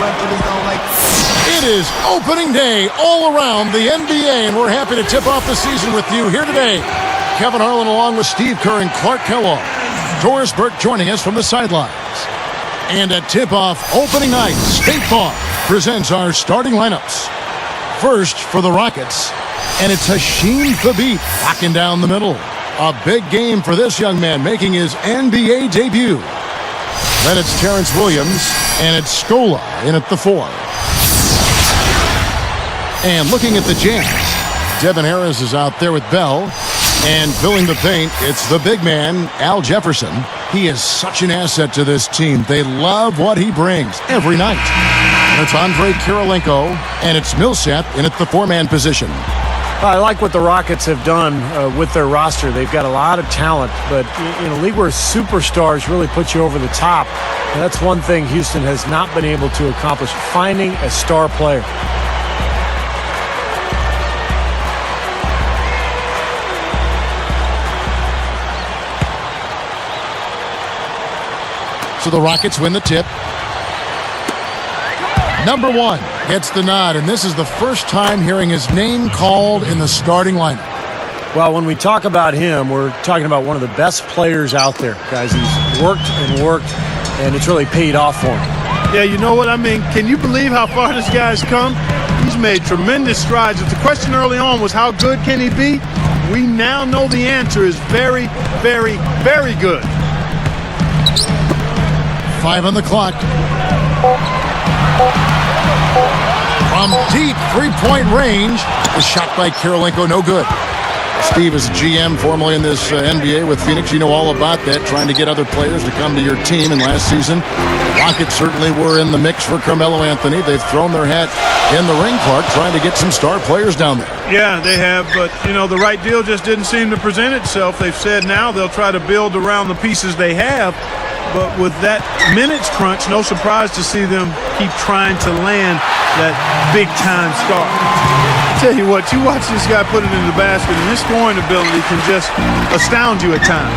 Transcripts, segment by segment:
It is opening day all around the NBA, and we're happy to tip off the season with you here today. Kevin Harlan along with Steve Kerr and Clark Kellogg. Doris Burke joining us from the sidelines. And at tip-off opening night, State Farm presents our starting lineups. First for the Rockets, and it's Hasheem Thabeet locking down the middle. A big game for this young man making his NBA debut. Then it's Terrence Williams, and it's Scola in at the 4. And looking at the Jazz, Devin Harris is out there with Bell. And filling the paint, it's the big man, Al Jefferson. He is such an asset to this team. They love what he brings every night. And it's Andre Kirilenko, and it's Millsap in at the 4-man position. I like what the Rockets have done with their roster. They've got a lot of talent, but in a league where superstars really put you over the top, and that's one thing Houston has not been able to accomplish, finding a star player. So the Rockets win the tip. Number 1 gets the nod, and this is the first time hearing his name called in the starting lineup. Well, when we talk about him, we're talking about one of the best players out there, guys. He's worked and worked, and it's really paid off for him. Yeah, you know what I mean? Can you believe how far this guy's come? He's made tremendous strides. If the question early on was how good can he be, we now know the answer is very, very, very good. 5 on the clock. From deep three-point range, the shot by Kirilenko, no good. Steve is GM formerly in this NBA with Phoenix. You know all about that, trying to get other players to come to your team. And last season, the Rockets certainly were in the mix for Carmelo Anthony. They've thrown their hat in the ring, Clark, trying to get some star players down there. Yeah, they have, but, you know, the right deal just didn't seem to present itself. They've said now they'll try to build around the pieces they have. But with that minutes crunch, no surprise to see them keep trying to land that big-time star. I tell you what, you watch this guy put it in the basket, and his scoring ability can just astound you at times.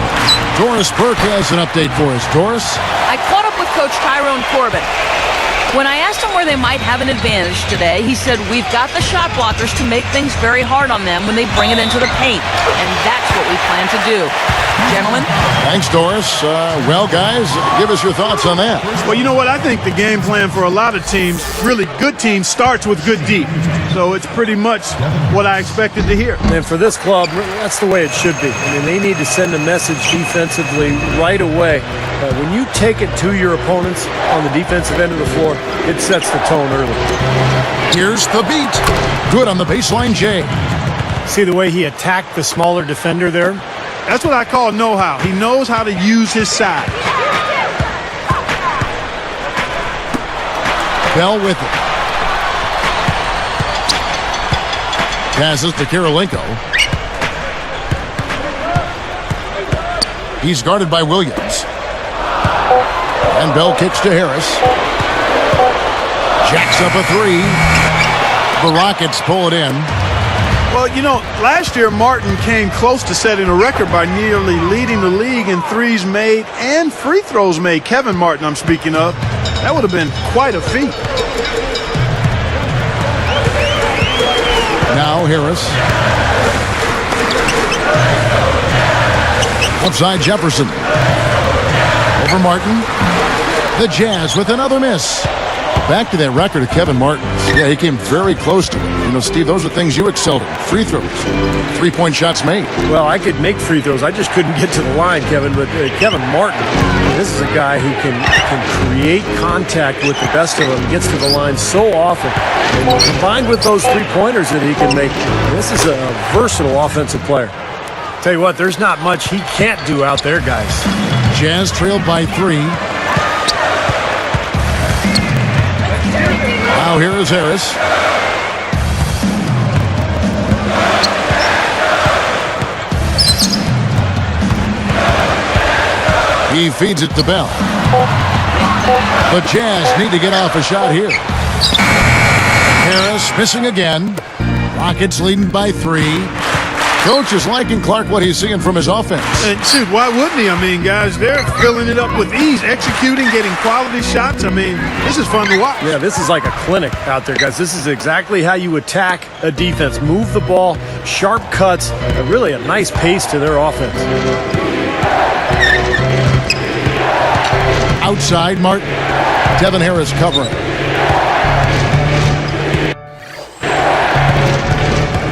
Doris Burke has an update for us. Doris? I caught up with Coach Tyrone Corbin. When I asked him where they might have an advantage today, he said, we've got the shot blockers to make things very hard on them when they bring it into the paint. And that's what we plan to do. Gentlemen? Thanks, Doris. Well, guys, give us your thoughts on that. Well, you know what? I think the game plan for a lot of teams, really good teams, starts with good deep. So it's pretty much what I expected to hear. And for this club, that's the way it should be. I mean, they need to send a message defensively right away. When you take it to your opponents on the defensive end of the floor, it sets the tone early. Here's Thabeet. Good on the baseline, Jay. See the way he attacked the smaller defender there? That's what I call know-how. He knows how to use his size. Bell with it. Passes to Kirilenko. He's guarded by Williams. And Bell kicks to Harris. Jacks up a 3. The Rockets pull it in. Well, you know, last year Martin came close to setting a record by nearly leading the league in threes made and free throws made. Kevin Martin, I'm speaking of. That would have been quite a feat. Now Harris. Outside Jefferson. Over Martin. The Jazz with another miss. Back to that record of Kevin Martin's. Yeah, he came very close to it. You know, Steve, those are things you excelled in. Free throws. 3-point shots made. Well, I could make free throws. I just couldn't get to the line, Kevin. But Kevin Martin, this is a guy who can create contact with the best of them. Gets to the line so often. And combined with those three-pointers that he can make, this is a versatile offensive player. Tell you what, there's not much he can't do out there, guys. Jazz trailed by 3. Now here is Harris. He feeds it to Bell. The Jazz need to get off a shot here. Harris missing again. Rockets leading by 3. Coach is liking Clark what he's seeing from his offense. And shoot, why wouldn't he? I mean, guys, they're filling it up with ease, executing, getting quality shots. I mean, this is fun to watch. Yeah, this is like a clinic out there, guys. This is exactly how you attack a defense. Move the ball, sharp cuts, really a nice pace to their offense. Outside, Martin. Devin Harris covering.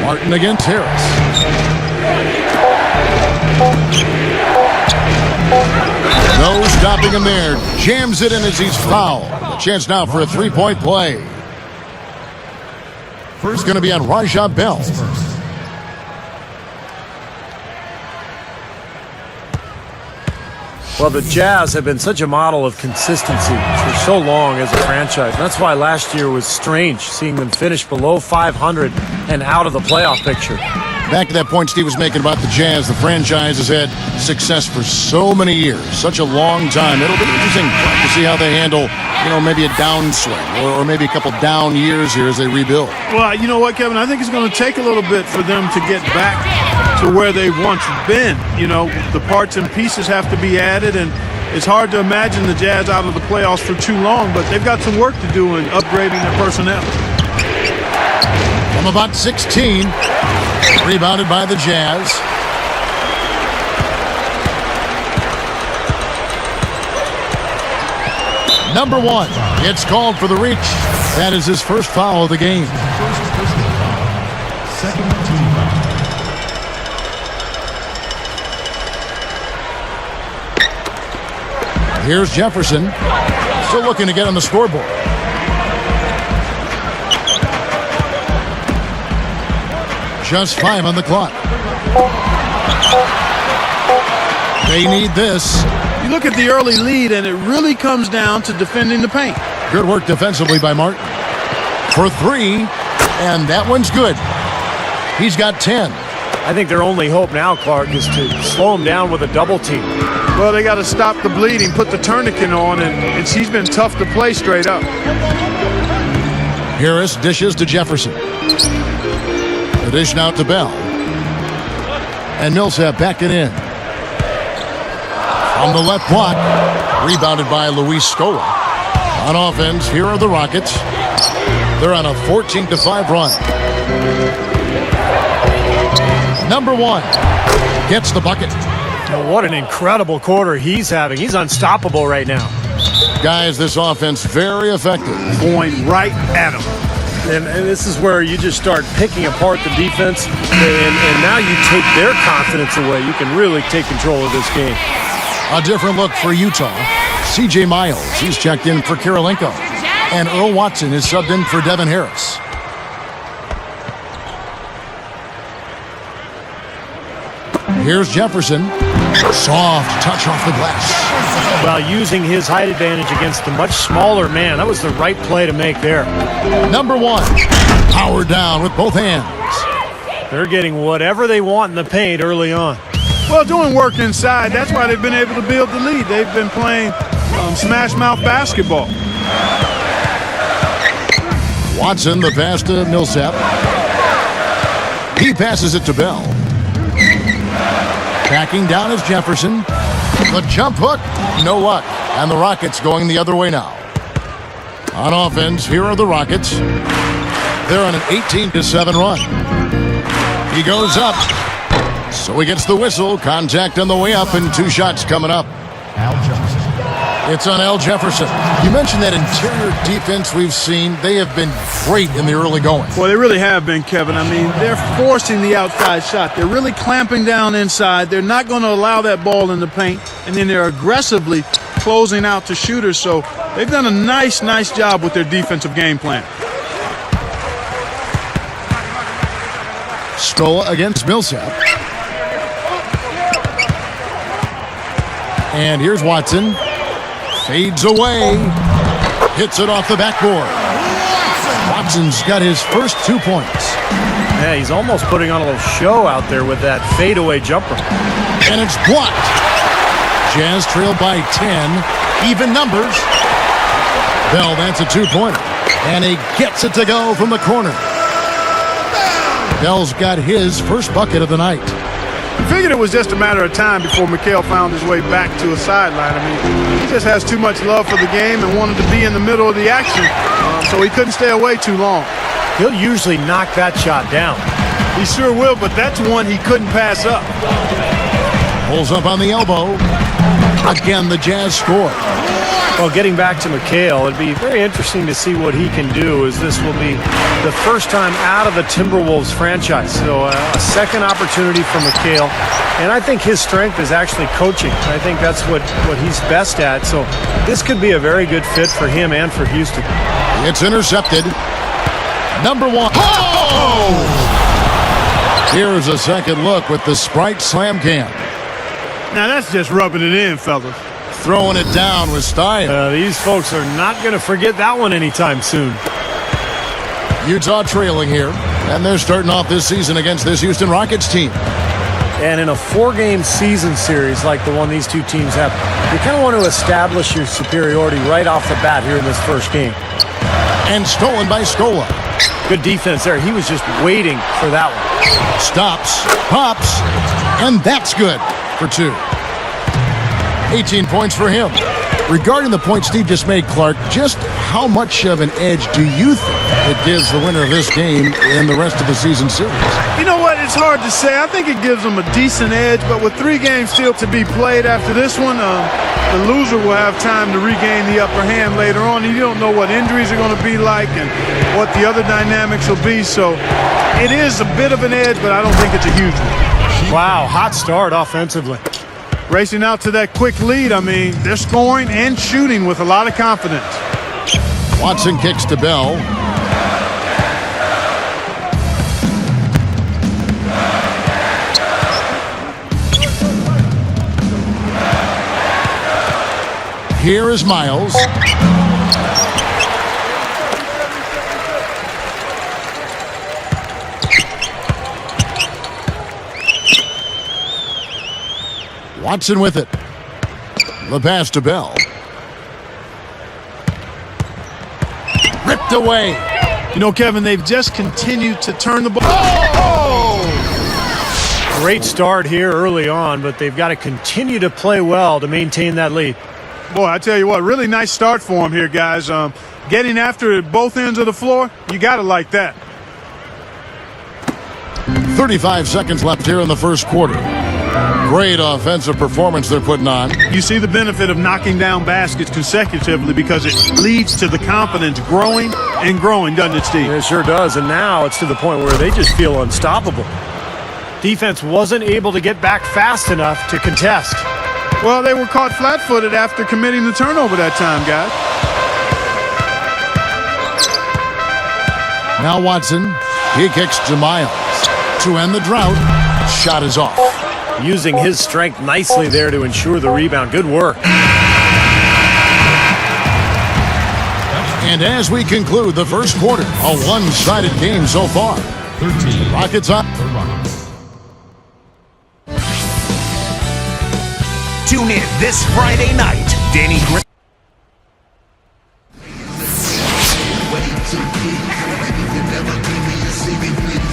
Martin against Harris. No stopping him there. Jams it in as he's fouled. A chance now for a three-point play. First going to be on Rajah Bell. Well, the Jazz have been such a model of consistency for so long as a franchise. That's why last year was strange, seeing them finish below 500 and out of the playoff picture. Back to that point Steve was making about the Jazz. The franchise has had success for so many years, such a long time. It'll be interesting to see how they handle, maybe a downswing or maybe a couple down years here as they rebuild. Well, you know what, Kevin? I think it's going to take a little bit for them to get back to where they've once been. The parts and pieces have to be added, and it's hard to imagine the Jazz out of the playoffs for too long, but they've got some work to do in upgrading their personnel. From about 16, rebounded by the Jazz. Number 1, it's called for the reach. That is his first foul of the game. Second team foul. Here's Jefferson. Still looking to get on the scoreboard. Just 5 on the clock. They need this. You look at the early lead, and it really comes down to defending the paint. Good work defensively by Martin. For 3, and that one's good. He's got 10. I think their only hope now, Clark, is to slow him down with a double team. Well, they got to stop the bleeding, put the tourniquet on, and he's been tough to play straight up. Harris dishes to Jefferson. The dish now to Bell. And Millsap back it in. On the left block, rebounded by Luis Scola. On offense, here are the Rockets. They're on a 14-5 run. Number 1 gets the bucket. Oh, what an incredible quarter he's having. He's unstoppable right now. Guys, this offense very effective. Going right at him. And this is where you just start picking apart the defense, and now you take their confidence away. You can really take control of this game. A different look for Utah. C.J. Miles, he's checked in for Kirilenko. And Earl Watson is subbed in for Devin Harris. Here's Jefferson. Soft touch off the glass. Well, using his height advantage against a much smaller man, that was the right play to make there. Number 1, powered down with both hands. They're getting whatever they want in the paint early on. Well, doing work inside, that's why they've been able to build the lead. They've been playing smash mouth basketball. Watson, the pass to Millsap. He passes it to Bell. Backing down is Jefferson. The jump hook, no luck. And the Rockets going the other way now. On offense, here are the Rockets. They're on an 18-7 run. He goes up. So he gets the whistle. Contact on the way up, and 2 shots coming up. Al Jefferson. It's on Al Jefferson. You mentioned that interior defense we've seen. They have been great in the early going. Well, they really have been, Kevin. I mean, they're forcing the outside shot. They're really clamping down inside. They're not going to allow that ball in the paint. And then they're aggressively closing out to shooters. So they've done a nice job with their defensive game plan. Scola against Millsap. And here's Watson. Fades away. Hits it off the backboard. Watson's got his first 2 points. Yeah, he's almost putting on a little show out there with that fadeaway jumper. And it's blocked. Jazz trailed by 10. Even numbers. Bell, that's a 2-pointer. And he gets it to go from the corner. Bell's got his first bucket of the night. I figured it was just a matter of time before McHale found his way back to a sideline. I mean, he just has too much love for the game and wanted to be in the middle of the action, so he couldn't stay away too long. He'll usually knock that shot down. He sure will, but that's one he couldn't pass up. Pulls up on the elbow. Again, the Jazz score. Well, getting back to McHale, it'd be very interesting to see what he can do, as this will be the first time out of the Timberwolves franchise. So a second opportunity for McHale. And I think his strength is actually coaching. I think that's what he's best at. So this could be a very good fit for him and for Houston. It's intercepted. Number one. Oh! Here's a second look with the Sprite Slam Cam. Now that's just rubbing it in, fellas. Throwing it down with style. These folks are not going to forget that one anytime soon. Utah trailing here, and they're starting off this season against this Houston Rockets team. And in a 4-game season series like the one these two teams have, you kind of want to establish your superiority right off the bat here in this first game. And stolen by Scola. Good defense there. He was just waiting for that one. Stops, pops, and that's good for 2. 18 points for him. Regarding the point Steve just made, Clark, just how much of an edge do you think it gives the winner of this game in the rest of the season series? You know what? It's hard to say. I think it gives them a decent edge, but with 3 games still to be played after this one, the loser will have time to regain the upper hand later on. You don't know what injuries are going to be like and what the other dynamics will be, so it is a bit of an edge, but I don't think it's a huge one. Wow, hot start offensively. Racing out to that quick lead, I mean, they're scoring and shooting with a lot of confidence. Watson kicks to Bell. Here is Miles. Watson with it. The pass to Bell. Ripped away. You know, Kevin, they've just continued to turn the ball. Great start here early on, but they've got to continue to play well to maintain that lead. Boy, I tell you what, really nice start for them here, guys. Getting after it both ends of the floor, you got to like that. 35 seconds left here in the first quarter. Great offensive performance they're putting on. You see the benefit of knocking down baskets consecutively because it leads to the confidence growing and growing, doesn't it, Steve? It sure does, and now it's to the point where they just feel unstoppable. Defense wasn't able to get back fast enough to contest. Well, they were caught flat-footed after committing the turnover that time, guys. Now Watson, he kicks to Miles. To end the drought, shot is off. Using his strength nicely there to ensure the rebound. Good work. And as we conclude the first quarter, a one-sided game so far. 13. Rockets up. The Rockets. Tune in this Friday night. Danny Gray.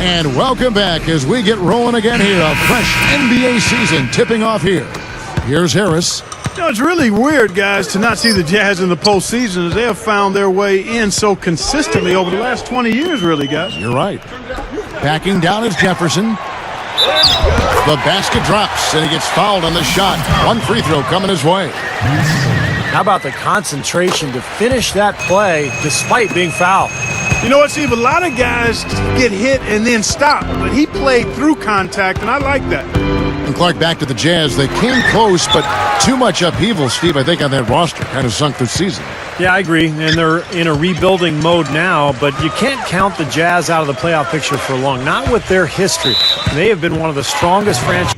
And welcome back as we get rolling again here. A fresh NBA season tipping off here. Here's Harris. You know, it's really weird, guys, to not see the Jazz in the postseason as they have found their way in so consistently over the last 20 years, really, guys. You're right. Backing down is Jefferson. The basket drops, and he gets fouled on the shot. One free throw coming his way. How about the concentration to finish that play despite being fouled? You know what, Steve? A lot of guys get hit and then stop, but he played through contact, and I like that. And Clark, back to the Jazz. They came close, but too much upheaval, Steve, I think, on that roster. Kind of sunk this season. Yeah, I agree, and they're in a rebuilding mode now, but you can't count the Jazz out of the playoff picture for long, not with their history. They have been one of the strongest franchises.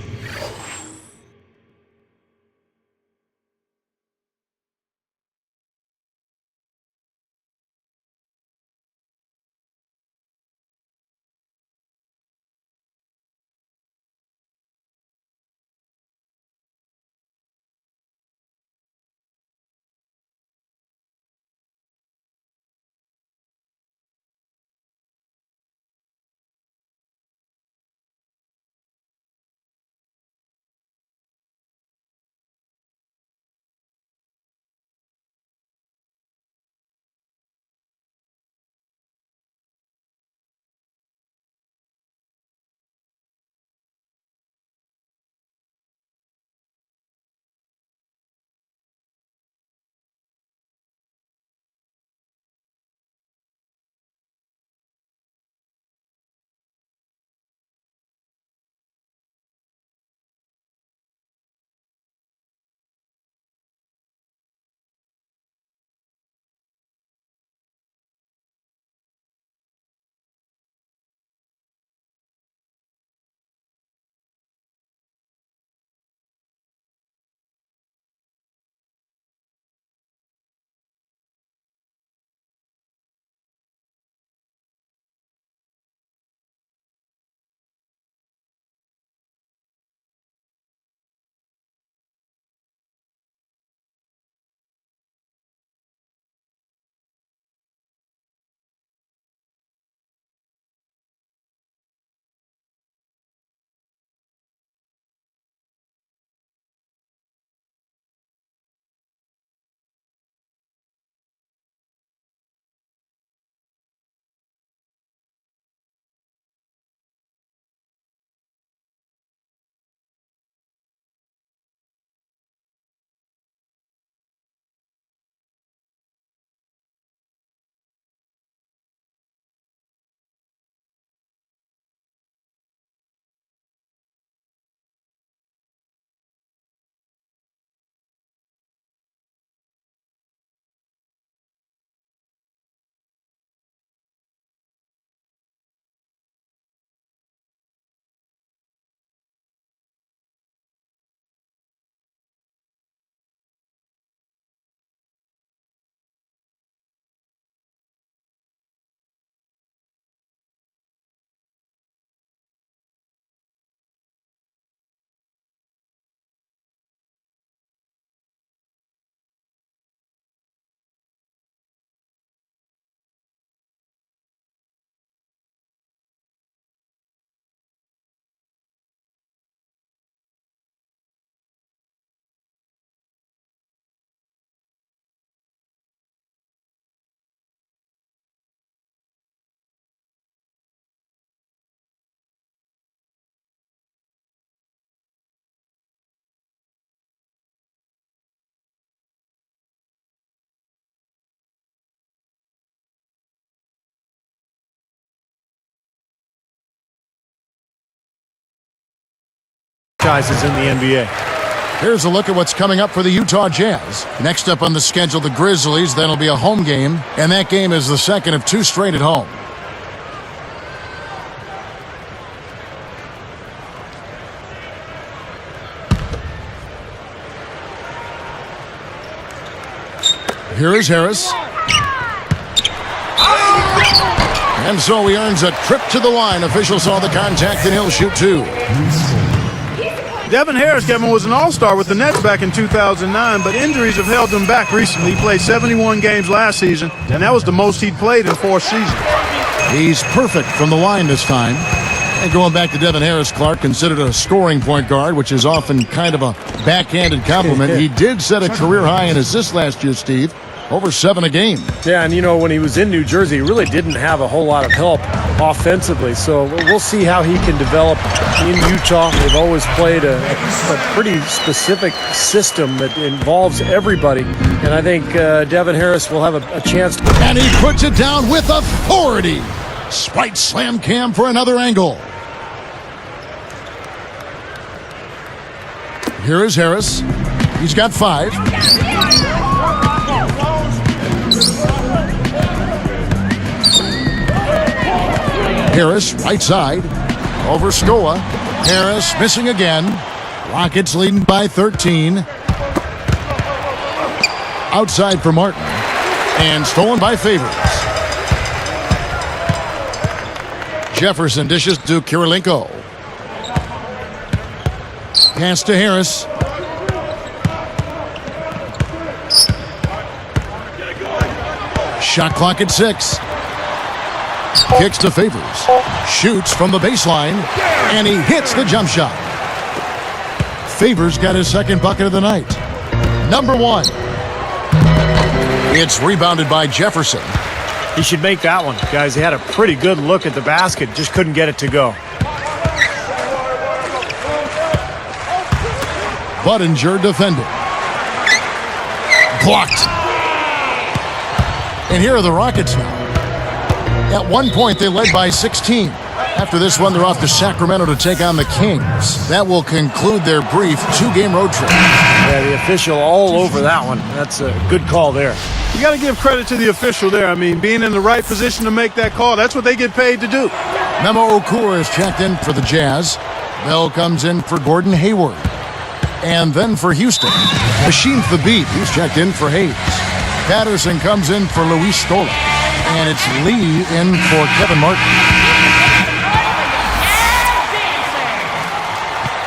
franchises in the NBA. Here's a look at what's coming up for the Utah Jazz. Next up on the schedule, the Grizzlies. Then it'll be a home game, and that game is the second of 2 straight at home. Here is Harris. And so he earns a trip to the line. Officials saw the contact, and he'll shoot 2. Devin Harris, Kevin, was an all-star with the Nets back in 2009, but injuries have held him back recently. He played 71 games last season, and that was the most he'd played in 4 seasons. He's perfect from the line this time. And going back to Devin Harris, Clark, considered a scoring point guard, which is often kind of a backhanded compliment. He did set a career high in assists last year, Steve. Over 7 a game. Yeah, and when he was in New Jersey, he really didn't have a whole lot of help offensively. So we'll see how he can develop in Utah. They've always played a pretty specific system that involves everybody. And I think Devin Harris will have a chance. And he puts it down with authority. Spite slam Cam for another angle. Here is Harris. He's got 5. Harris, right side, over Scoa. Harris missing again. Rockets leading by 13. Outside for Martin. And stolen by Favors. Jefferson dishes to Kirilenko. Pass to Harris. Shot clock at 6. Kicks to Favors. Shoots from the baseline. And he hits the jump shot. Favors got his second bucket of the night. Number 1. It's rebounded by Jefferson. He should make that one, guys. He had a pretty good look at the basket. Just couldn't get it to go. Budinger defended. Blocked. And here are the Rockets now. At one point, they led by 16. After this one, they're off to Sacramento to take on the Kings. That will conclude their brief 2-game road trip. Yeah, the official all over that one. That's a good call there. You got to give credit to the official there. I mean, being in the right position to make that call, that's what they get paid to do. Memo Okura is checked in for the Jazz. Bell comes in for Gordon Hayward. And then for Houston, Machine the Beat, he's checked in for Hayes. Patterson comes in for Luis Stola. And it's Lee in for Kevin Martin.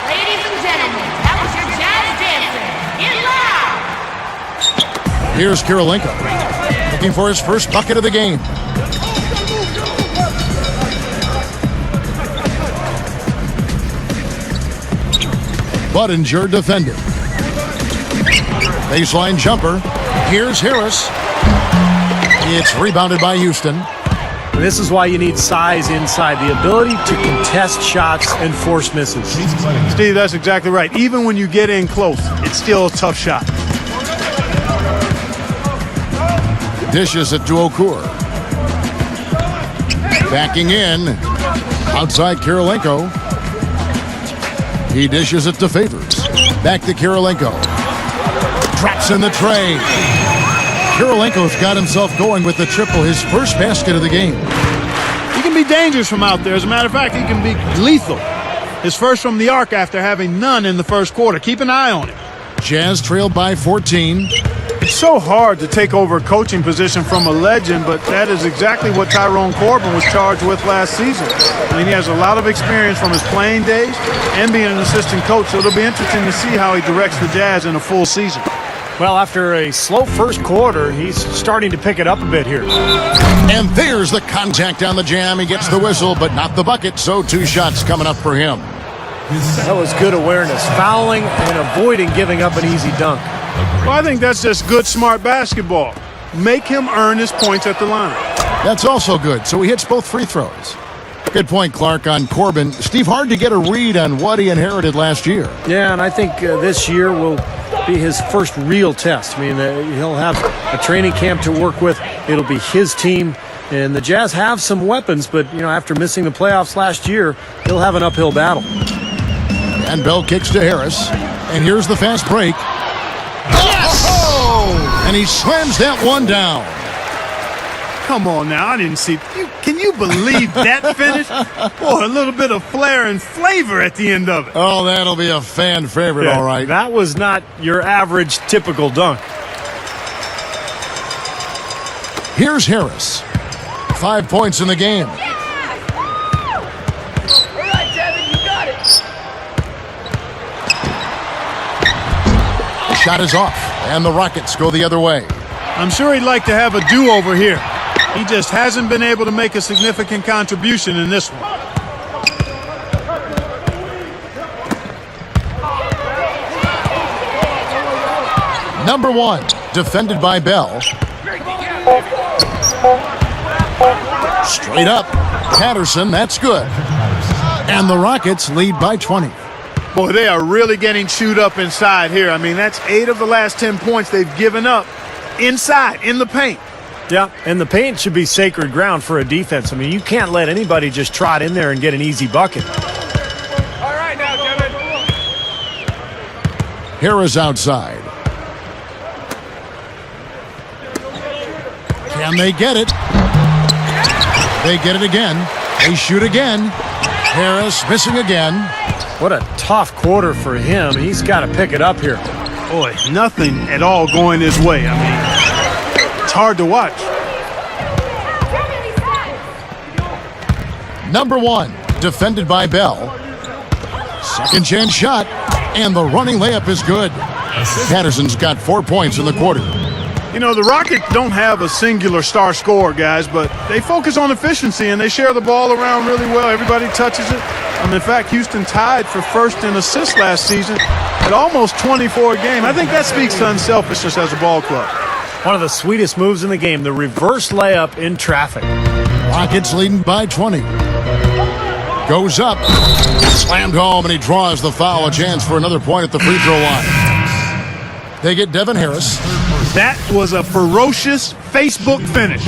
Ladies and gentlemen, that was your jazz dancer. Get loud! Here's Kirilenko, looking for his first bucket of the game. Budinger defended. Baseline jumper. Here's Harris. It's rebounded by Houston. This is why you need size inside, the ability to contest shots and force misses. Steve, that's exactly right. Even when you get in close, it's still a tough shot. Dishes it to Okur. Backing in. Outside Kirilenko. He dishes it to Favors. Back to Kirilenko. Drops in the tray. Kirilenko's got himself going with the triple, his first basket of the game. He can be dangerous from out there. As a matter of fact, he can be lethal. His first from the arc after having none in the first quarter. Keep an eye on him. Jazz trailed by 14. It's so hard to take over a coaching position from a legend, but that is exactly what Tyrone Corbin was charged with last season. I mean, he has a lot of experience from his playing days and being an assistant coach, so it'll be interesting to see how he directs the Jazz in a full season. Well, after a slow first quarter, he's starting to pick it up a bit here. And there's the contact on the jam. He gets the whistle, but not the bucket, so 2 shots coming up for him. That was good awareness, fouling and avoiding giving up an easy dunk. Well, I think that's just good, smart basketball. Make him earn his points at the line. That's also good, so he hits both free throws. Good point, Clark, on Corbin. Steve, hard to get a read on what he inherited last year. Yeah, and I think this year will be his first real test. I mean, he'll have a training camp to work with. It'll be his team. And the Jazz have some weapons, but, after missing the playoffs last year, he'll have an uphill battle. And Bell kicks to Harris. And here's the fast break. Yes! Oh! And he slams that one down. Come on now, I didn't see. Can you believe that finish? Boy, a little bit of flair and flavor at the end of it. Oh, that'll be a fan favorite, all right. That was not your average typical dunk. Here's Harris. 5 points in the game. All right, Devin, you got it. Shot is off, and the Rockets go the other way. I'm sure he'd like to have a do-over here. He just hasn't been able to make a significant contribution in this one. Number 1, defended by Bell. Straight up. Patterson, that's good. And the Rockets lead by 20. Boy, they are really getting chewed up inside here. I mean, that's 8 of the last 10 points they've given up inside, in the paint. Yeah, and the paint should be sacred ground for a defense. I mean, you can't let anybody just trot in there and get an easy bucket. All right now, Devin. Harris outside. Can they get it? They get it again. They shoot again. Harris missing again. What a tough quarter for him. He's got to pick it up here. Boy, nothing at all going his way. I mean, it's hard to watch. Number 1, defended by Bell. Second chance shot, and the running layup is good. Patterson's got 4 points in the quarter. You know, the Rockets don't have a singular star scorer, guys, but they focus on efficiency, and they share the ball around really well. Everybody touches it. In fact, Houston tied for first in assists last season at almost 24 a game. I think that speaks to unselfishness as a ball club. One of the sweetest moves in the game, the reverse layup in traffic. Rockets leading by 20. Goes up. Slammed home, and he draws the foul. A chance for another point at the free throw line. They get Devin Harris. That was a ferocious Facebook finish.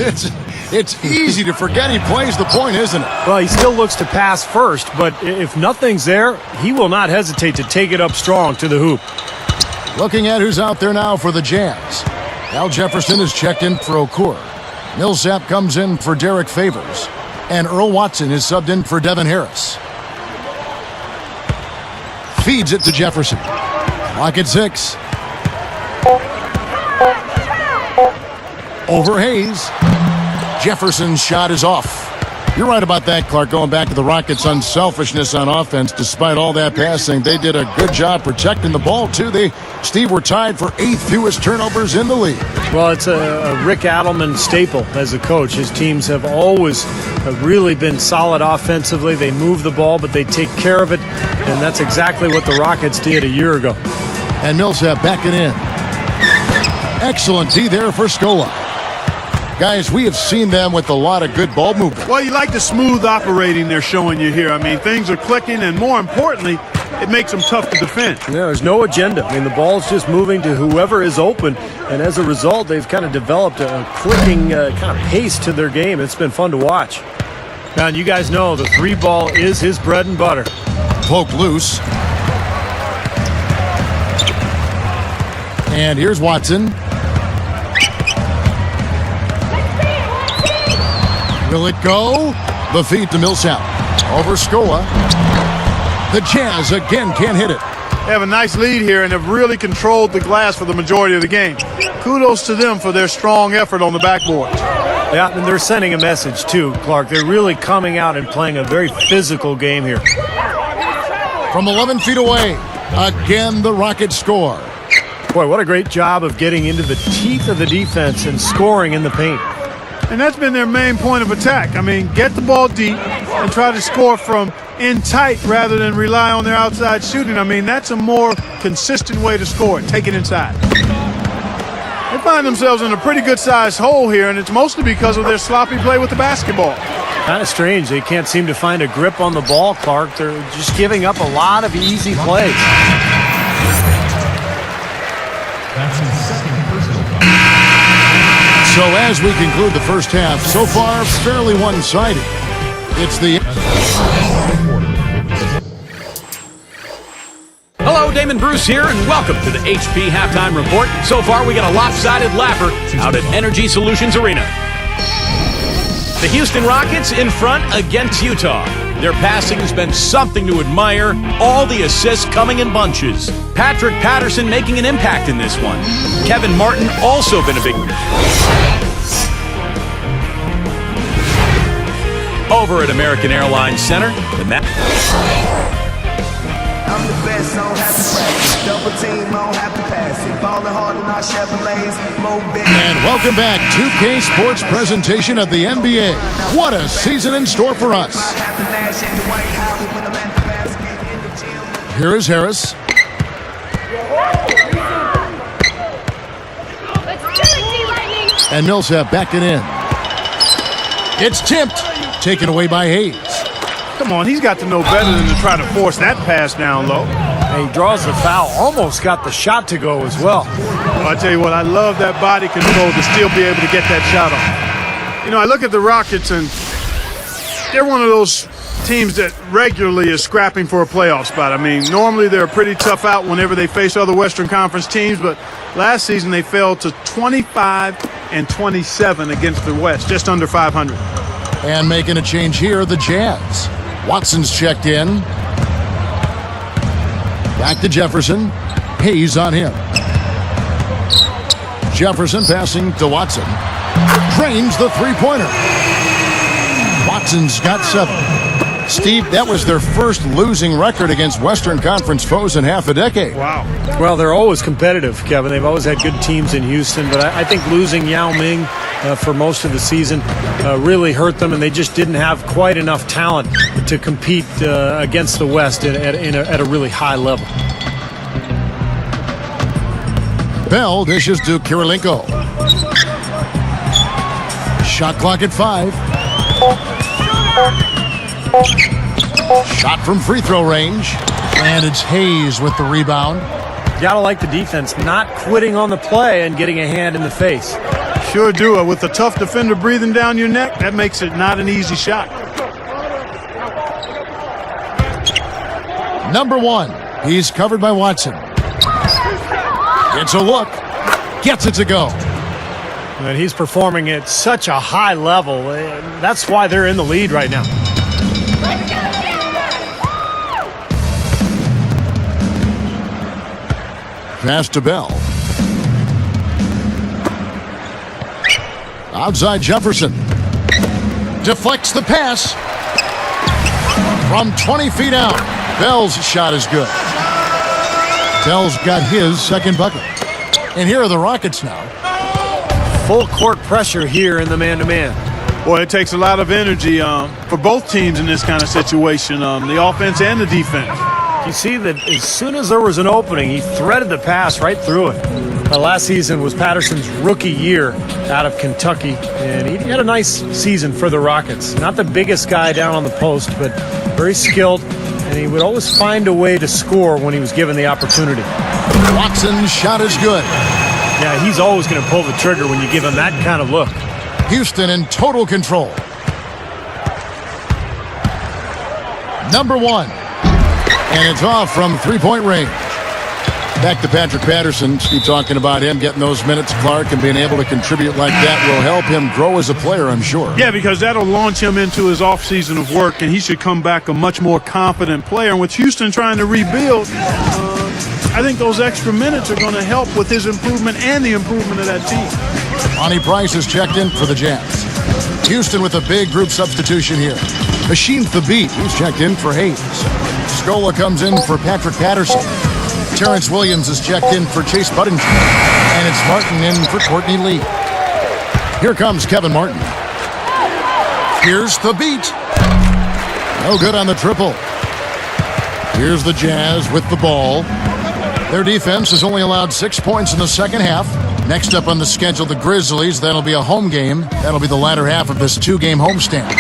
It's easy to forget he plays the point, isn't it? Well, he still looks to pass first, but if nothing's there, he will not hesitate to take it up strong to the hoop. Looking at who's out there now for the Jazz. Al Jefferson is checked in for Okur. Millsap comes in for Derek Favors. And Earl Watson is subbed in for Devin Harris. Feeds it to Jefferson. Clock at 6. Over Hayes. Jefferson's shot is off. You're right about that, Clark. Going back to the Rockets' unselfishness on offense, despite all that passing, they did a good job protecting the ball, too. Steve, were tied for 8th fewest turnovers in the league. Well, it's a Rick Adelman staple as a coach. His teams have always really been solid offensively. They move the ball, but they take care of it, and that's exactly what the Rockets did a year ago. And Millsap backing in. Excellent D there for Scola. Guys, we have seen them with a lot of good ball movement. Well, you like the smooth operating they're showing you here. I mean, things are clicking, and more importantly, it makes them tough to defend. Yeah, there's no agenda. I mean, the ball's just moving to whoever is open, and as a result, they've kind of developed a clicking kind of pace to their game. It's been fun to watch. Now, and you guys know the 3 ball is his bread and butter. Poke loose. And here's Watson. Will it go? The feed to Millsap. Over Scola. The Jazz again can't hit it. They have a nice lead here and have really controlled the glass for the majority of the game. Kudos to them for their strong effort on the backboard. Yeah, and they're sending a message too, Clark. They're really coming out and playing a very physical game here. From 11 feet away, again the Rockets score. Boy, what a great job of getting into the teeth of the defense and scoring in the paint. And that's been their main point of attack. I mean, get the ball deep and try to score from in tight rather than rely on their outside shooting. I mean, that's a more consistent way to score it. Take it inside. They find themselves in a pretty good-sized hole here, and it's mostly because of their sloppy play with the basketball. Kind of strange. They can't seem to find a grip on the ball, Clark. They're just giving up a lot of easy plays. That's his second personal foul. So as we conclude the first half, so far fairly one-sided. It's the Hello, Damon Bruce here, and welcome to the HP Halftime Report. So far, we got a lopsided lapper out at Energy Solutions Arena. The Houston Rockets in front against Utah. Their passing has been something to admire, all the assists coming in bunches. Patrick Patterson making an impact in this one. Kevin Martin also been a big... Over at American Airlines Center, the I'm the best on happy practice. Double team on happy passing. Balling hard in our Chevrolets. And welcome back. 2K Sports presentation of the NBA. What a season in store for us. Here is Harris. And Millsap back it in. It's tipped. Taken away by Hayes. Come on, he's got to know better than to try to force that pass down low. And he draws the foul. Almost got the shot to go as well. Well, I tell you what, I love that body control to still be able to get that shot off. You know, I look at the Rockets, and they're one of those teams that regularly is scrapping for a playoff spot. I mean, normally they're a pretty tough out whenever they face other Western Conference teams, but last season they fell to 25-27 against the West, just under 500. And making a change here, the Jazz. Watson's checked in. Back to Jefferson. Hayes on him. Jefferson passing to Watson. Drains the three-pointer. Watson's got 7. Steve, that was their first losing record against Western Conference foes in half a decade. Wow. Well, they're always competitive, Kevin. They've always had good teams in Houston, but I think losing Yao Ming for most of the season really hurt them, and they just didn't have quite enough talent to compete against the West at a really high level. Bell dishes to Kirilenko. Shot clock at 5. Shot from free throw range. And it's Hayes with the rebound. Gotta like the defense, not quitting on the play and getting a hand in the face. Sure do. With a tough defender breathing down your neck, that makes it not an easy shot. Number 1. He's covered by Watson. It's a look. Gets it to go. And he's performing at such a high level. That's why they're in the lead right now. Pass to Bell. Outside Jefferson. Deflects the pass. From 20 feet out. Bell's shot is good. Bell's got his second bucket. And here are the Rockets now. Full court pressure here in the man-to-man. Boy, it takes a lot of energy for both teams in this kind of situation, the offense and the defense. You see that as soon as there was an opening, he threaded the pass right through it. Last season was Patterson's rookie year out of Kentucky, and he had a nice season for the Rockets. Not the biggest guy down on the post, but very skilled, and he would always find a way to score when he was given the opportunity. Watson's shot is good. Yeah, he's always going to pull the trigger when you give him that kind of look. Houston in total control. Number 1. And it's off from three-point range. Back to Patrick Patterson. Keep talking about him getting those minutes, Clark, and being able to contribute like that will help him grow as a player, I'm sure. Yeah, because that'll launch him into his offseason of work, and he should come back a much more confident player. And with Houston trying to rebuild, I think those extra minutes are going to help with his improvement and the improvement of that team. Lonnie Price is checked in for the Jazz. Houston with a big group substitution here. Machine Thabit, he's checked in for Hayes. Scola comes in for Patrick Patterson. Terrence Williams is checked in for Chase Buddington. And it's Martin in for Courtney Lee. Here comes Kevin Martin. Here's Thabit. No good on the triple. Here's the Jazz with the ball. Their defense has only allowed 6 points in the second half. Next up on the schedule, the Grizzlies. That'll be a home game. That'll be the latter half of this 2-game homestand.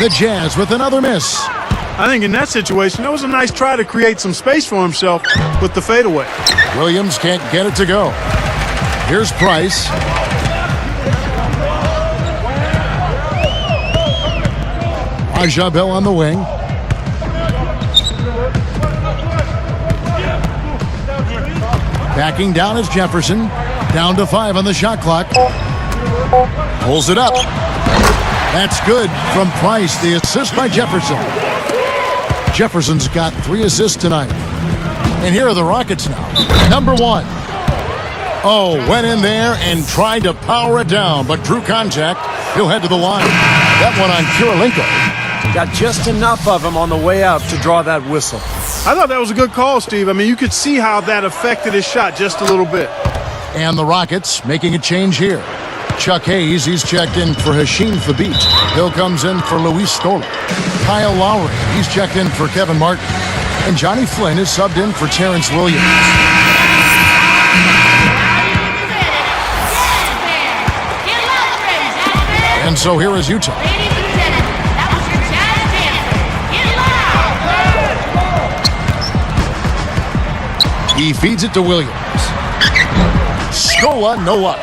The Jazz with another miss. I think in that situation, that was a nice try to create some space for himself with the fadeaway. Williams can't get it to go. Here's Price. Ajah Bell on the wing. Backing down is Jefferson. Down to 5 on the shot clock. Pulls it up. That's good from Price. The assist by Jefferson. Jefferson's got 3 assists tonight. And here are the Rockets now. Number 1. Oh, went in there and tried to power it down, but drew contact. He'll head to the line. That one on Kirilenko. Got just enough of him on the way out to draw that whistle. I thought that was a good call, Steve. I mean, you could see how that affected his shot just a little bit. And the Rockets making a change here. Chuck Hayes, he's checked in for Hashim Thabit. Hill comes in for Luis Scola. Kyle Lowry, he's checked in for Kevin Martin. And Johnny Flynn is subbed in for Terrence Williams. And so here is Utah. He feeds it to Williams. Scola, no luck.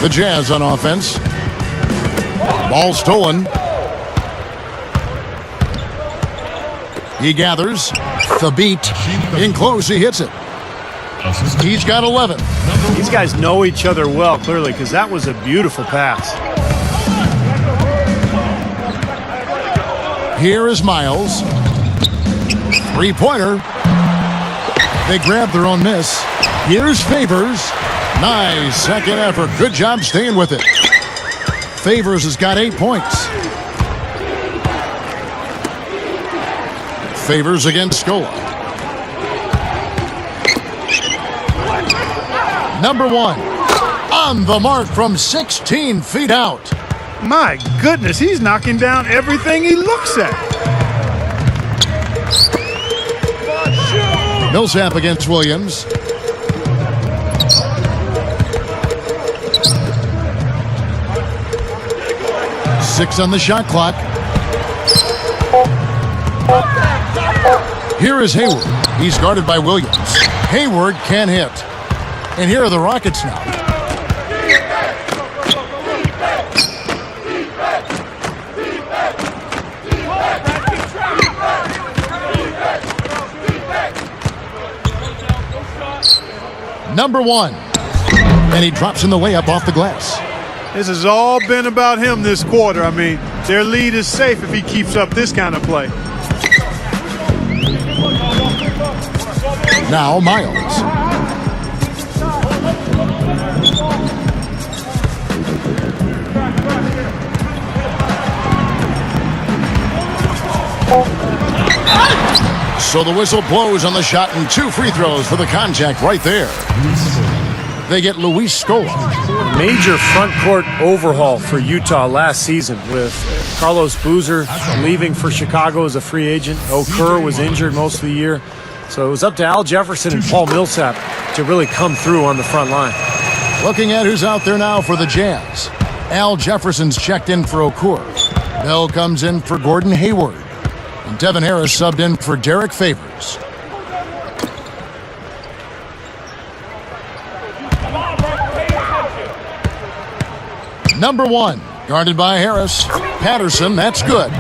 The Jazz on offense. Ball stolen. He gathers. Thabit in close. He hits it. He's got 11. These guys know each other well, clearly, because that was a beautiful pass. Here is Miles. Three-pointer. They grab their own miss. Here's Favors. Nice second effort. Good job staying with it. Favors has got 8 points. Favors against Scola. Number 1. On the mark from 16 feet out. My goodness, he's knocking down everything he looks at. Millsap against Williams. Six on the shot clock. Here is Hayward. He's guarded by Williams. Hayward can hit. And here are the Rockets now. Number 1. And he drops in the layup off the glass. This has all been about him this quarter. I mean, their lead is safe if he keeps up this kind of play. Now Miles. So the whistle blows on the shot and 2 free throws for the contact right there. They get Luis Scola. Major front court overhaul for Utah last season with Carlos Boozer leaving for Chicago as a free agent. Okur was injured most of the year. So it was up to Al Jefferson and Paul Millsap to really come through on the front line. Looking at who's out there now for the Jazz. Al Jefferson's checked in for Okur. Bell comes in for Gordon Hayward. And Devin Harris subbed in for Derek Favors. Number 1, guarded by Harris. Patterson, that's good.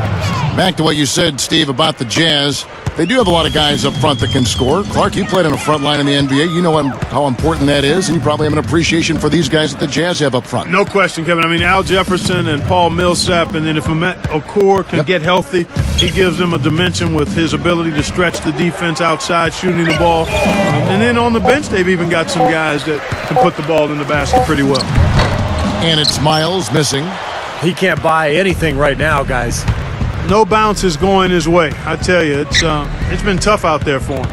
Back to what you said, Steve, about the Jazz. They do have a lot of guys up front that can score. Clark, you played on the front line in the NBA. You know how important that is, and you probably have an appreciation for these guys that the Jazz have up front. No question, Kevin. I mean, Al Jefferson and Paul Millsap, and then if Ahmet Okur can get healthy, he gives them a dimension with his ability to stretch the defense outside, shooting the ball. And then on the bench, they've even got some guys that can put the ball in the basket pretty well. And it's Miles missing. He can't buy anything right now, guys. No bounce is going his way. I tell you, it's been tough out there for him.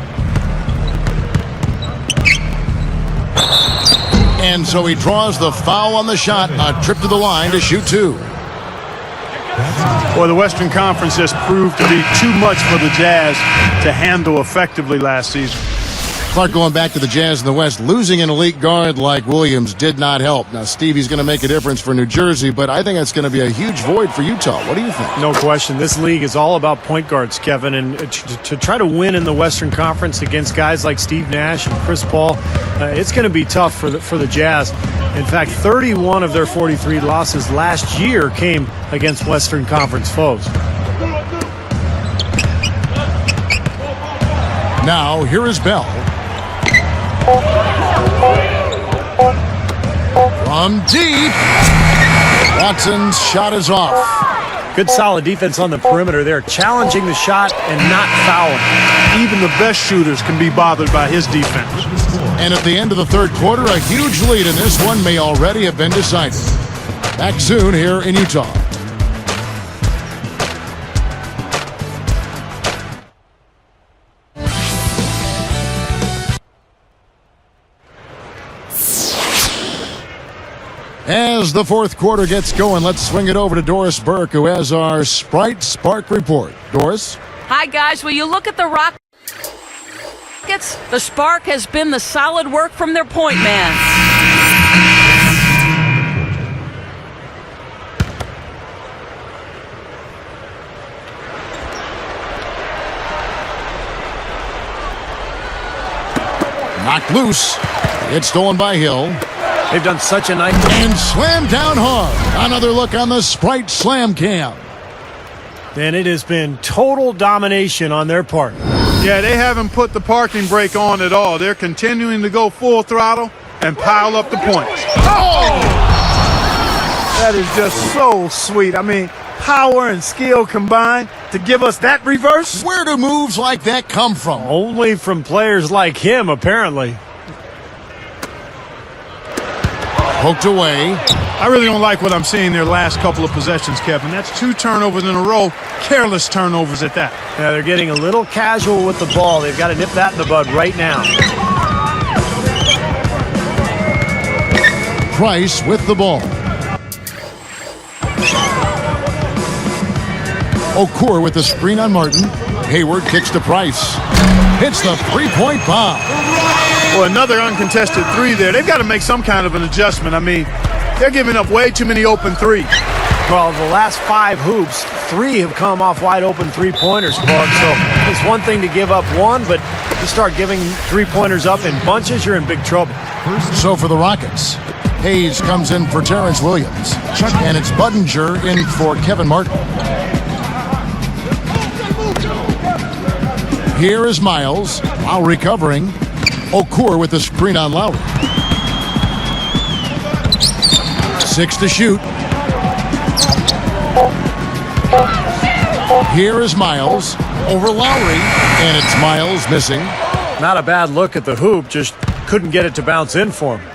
And so he draws the foul on the shot. A trip to the line to shoot 2. Boy, the Western Conference has proved to be too much for the Jazz to handle effectively last season. Clark going back to the Jazz in the West. Losing an elite guard like Williams did not help. Now, Stevie's going to make a difference for New Jersey, but I think that's going to be a huge void for Utah. What do you think? No question. This league is all about point guards, Kevin, and to try to win in the Western Conference against guys like Steve Nash and Chris Paul, it's going to be tough for the Jazz. In fact, 31 of their 43 losses last year came against Western Conference foes. Now, here is Bell. From deep. Watson's shot is off. Good solid defense on the perimeter there, challenging the shot and not fouling. Even the best shooters can be bothered by his defense. And at the end of the third quarter, a huge lead in this one may already have been decided. Back soon here in Utah. As the fourth quarter gets going, let's swing it over to Doris Burke, who has our Sprite Spark report. Doris? Hi, guys. Will you look at the Rockets? The spark has been the solid work from their point man. Knocked loose. It's stolen by Hill. They've done such a nice And slammed down hard. Another look on the Sprite Slam Cam. and it has been total domination on their part. Yeah, they haven't put the parking brake on at all. They're continuing to go full throttle and pile up the points. Oh! That is just so sweet. I mean, power and skill combined to give us that reverse. Where do moves like that come from? Only from players like him, apparently. Poked away. I really don't like what I'm seeing their last couple of possessions, Kevin. That's 2 turnovers in a row, careless turnovers at that. Yeah, they're getting a little casual with the ball. They've got to nip that in the bud right now. Price with the ball. Okur with the screen on Martin. Hayward kicks to Price. Hits the three-point bomb. Well, another uncontested 3 there. They've got to make some kind of an adjustment. I mean, they're giving up way too many open 3s. Well, the last 5 hoops, 3 have come off wide open three-pointers, Clark. So it's one thing to give up one, but you start giving three-pointers up in bunches, you're in big trouble. So for the Rockets, Hayes comes in for Terrence Williams. And it's Budinger in for Kevin Martin. Here is Miles while recovering. Okur with the screen on Lowry. 6 to shoot. Here is Miles over Lowry, and it's Miles missing. Not a bad look at the hoop, just couldn't get it to bounce in for him.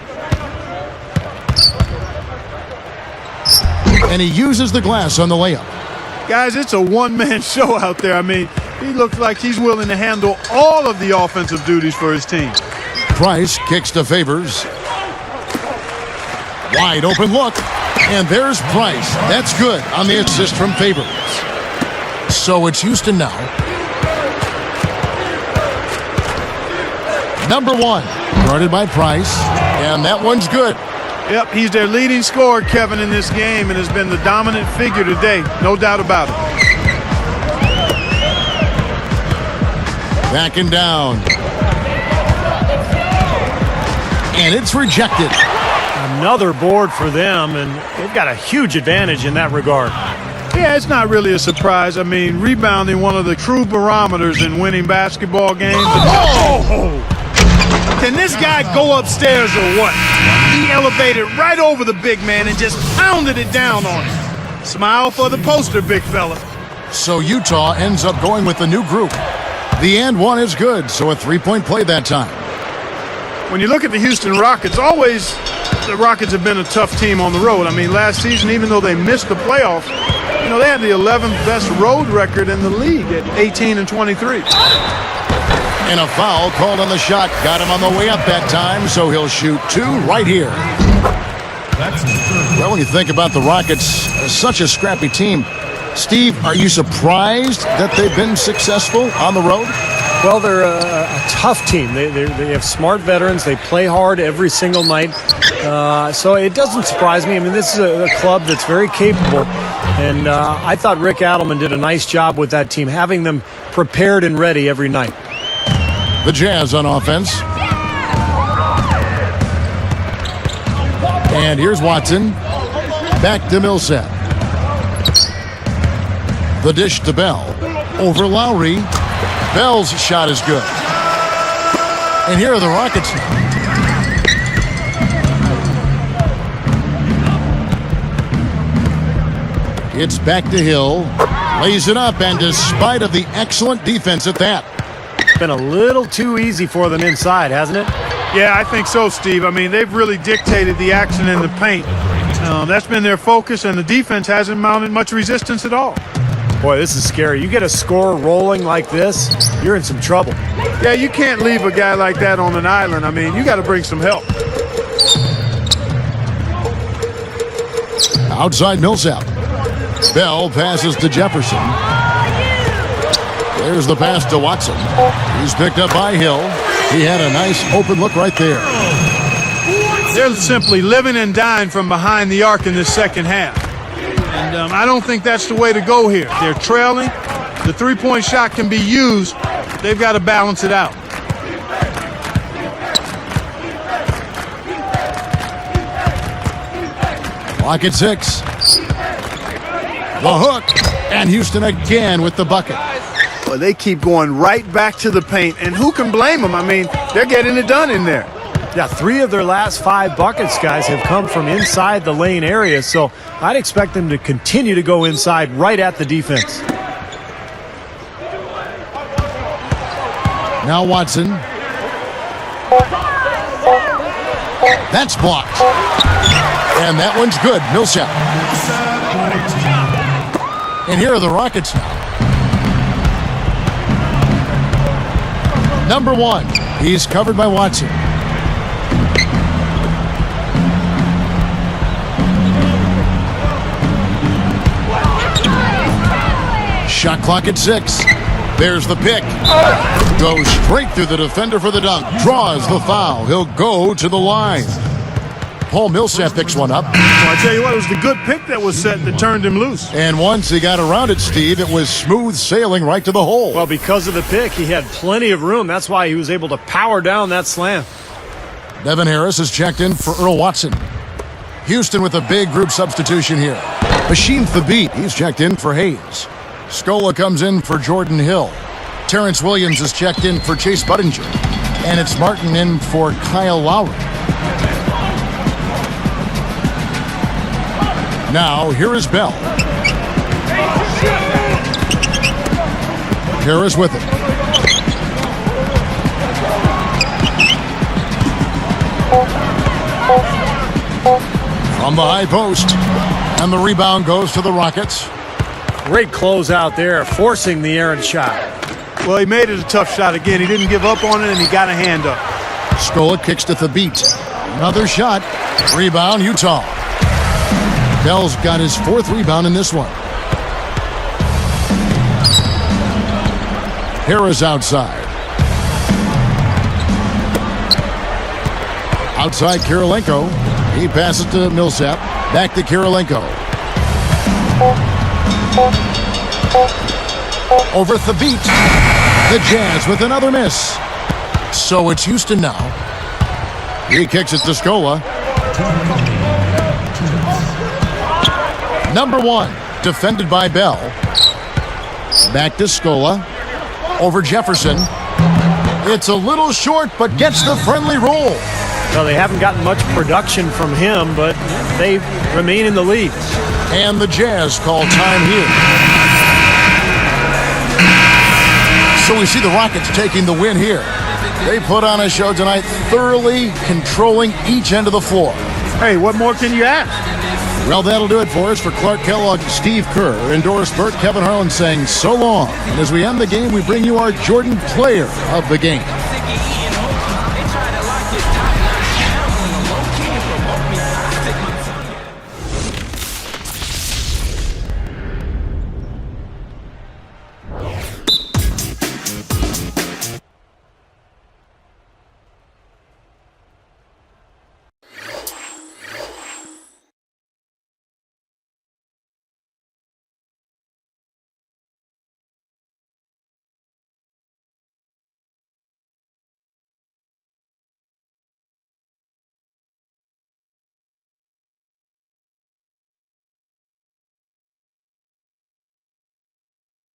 And he uses the glass on the layup. Guys, it's a one-man show out there. I mean, he looks like he's willing to handle all of the offensive duties for his team. Price kicks to Favors. Wide open look. And there's Price. That's good on the assist from Favors. So it's Houston now. Number 1, guarded by Price. And that one's good. Yep, he's their leading scorer, Kevin, in this game, and has been the dominant figure today. No doubt about it. Backing down. And it's rejected. Another board for them, and they've got a huge advantage in that regard. Yeah, it's not really a surprise. I mean, rebounding, one of the true barometers in winning basketball games. Oh! Can this guy go upstairs or what? He elevated right over the big man and just pounded it down on him. Smile for the poster, big fella. So Utah ends up going with the new group. The and one is good, so a three-point play that time. When you look at the Houston Rockets, always the Rockets have been a tough team on the road. I mean, last season, even though they missed the playoffs, you know, they had the 11th best road record in the league at 18-23. And a foul called on the shot. Got him on the way up that time, so he'll shoot 2 right here. Well, when you think about the Rockets, such a scrappy team. Steve, are you surprised that they've been successful on the road? Well, they're a tough team. They have smart veterans. They play hard every single night. So it doesn't surprise me. I mean, this is a club that's very capable. And I thought Rick Adelman did a nice job with that team, having them prepared and ready every night. The Jazz on offense. And here's Watson. Back to Millsap. The dish to Bell. Over Lowry. Bell's shot is good. And here are the Rockets. It's back to Hill. Lays it up, and despite of the excellent defense at that. Been a little too easy for them inside, hasn't it? Yeah, I think so, Steve. I mean, they've really dictated the action in the paint. That's been their focus, and the defense hasn't mounted much resistance at all. Boy, this is scary. You get a score rolling like this, you're in some trouble. Yeah, you can't leave a guy like that on an island. I mean, you got to bring some help. Outside Millsap. Bell passes to Jefferson. There's the pass to Watson. He's picked up by Hill. He had a nice open look right there. They're simply living and dying from behind the arc in this second half. And I don't think that's the way to go here. They're trailing. The three-point shot can be used. They've got to balance it out. Clock at 6. The hook. And Houston again with the bucket. Well, they keep going right back to the paint, and who can blame them? I mean, they're getting it done in there. Yeah, 3 of their last 5 buckets, guys, have come from inside the lane area, so I'd expect them to continue to go inside right at the defense. Now Watson. That's blocked. And that one's good. Millsap. And here are the Rockets now. Number 1. He's covered by Watson. Shot clock at 6. There's the pick. Goes straight through the defender for the dunk. Draws the foul. He'll go to the line. Paul Millsap picks one up. Well, I tell you what, it was the good pick that was set that turned him loose. And once he got around it, Steve, it was smooth sailing right to the hole. Well, because of the pick, he had plenty of room. That's why he was able to power down that slam. Devin Harris is checked in for Earl Watson. Houston with a big group substitution here. Machine Thabit, he's checked in for Hayes. Scola comes in for Jordan Hill. Terrence Williams is checked in for Chase Budinger. And it's Martin in for Kyle Lowry. Now, here is Bell. Harris with it. From the high post. And the rebound goes to the Rockets. Great close out there, forcing the errant shot. Well, he made it a tough shot again. He didn't give up on it, and he got a hand up. Scola kicks to Thabit. Another shot. Rebound, Utah. Bell's got his 4th rebound in this one. Harris outside. Outside Kirilenko. He passes to Millsap. Back to Kirilenko. Over Thabit. The Jazz with another miss. So it's Houston now. He kicks it to Scola. Number 1, defended by Bell. Back to Scola. Over Jefferson. It's a little short, but gets the friendly roll. Well, they haven't gotten much production from him, but they remain in the lead. And the Jazz call time here. So we see the Rockets taking the win here. They put on a show tonight, thoroughly controlling each end of the floor. Hey, what more can you ask? Well, that'll do it for us. For Clark Kellogg, Steve Kerr, and Doris Burke, Kevin Harlan saying so long. And as we end the game, we bring you our Jordan Player of the Game.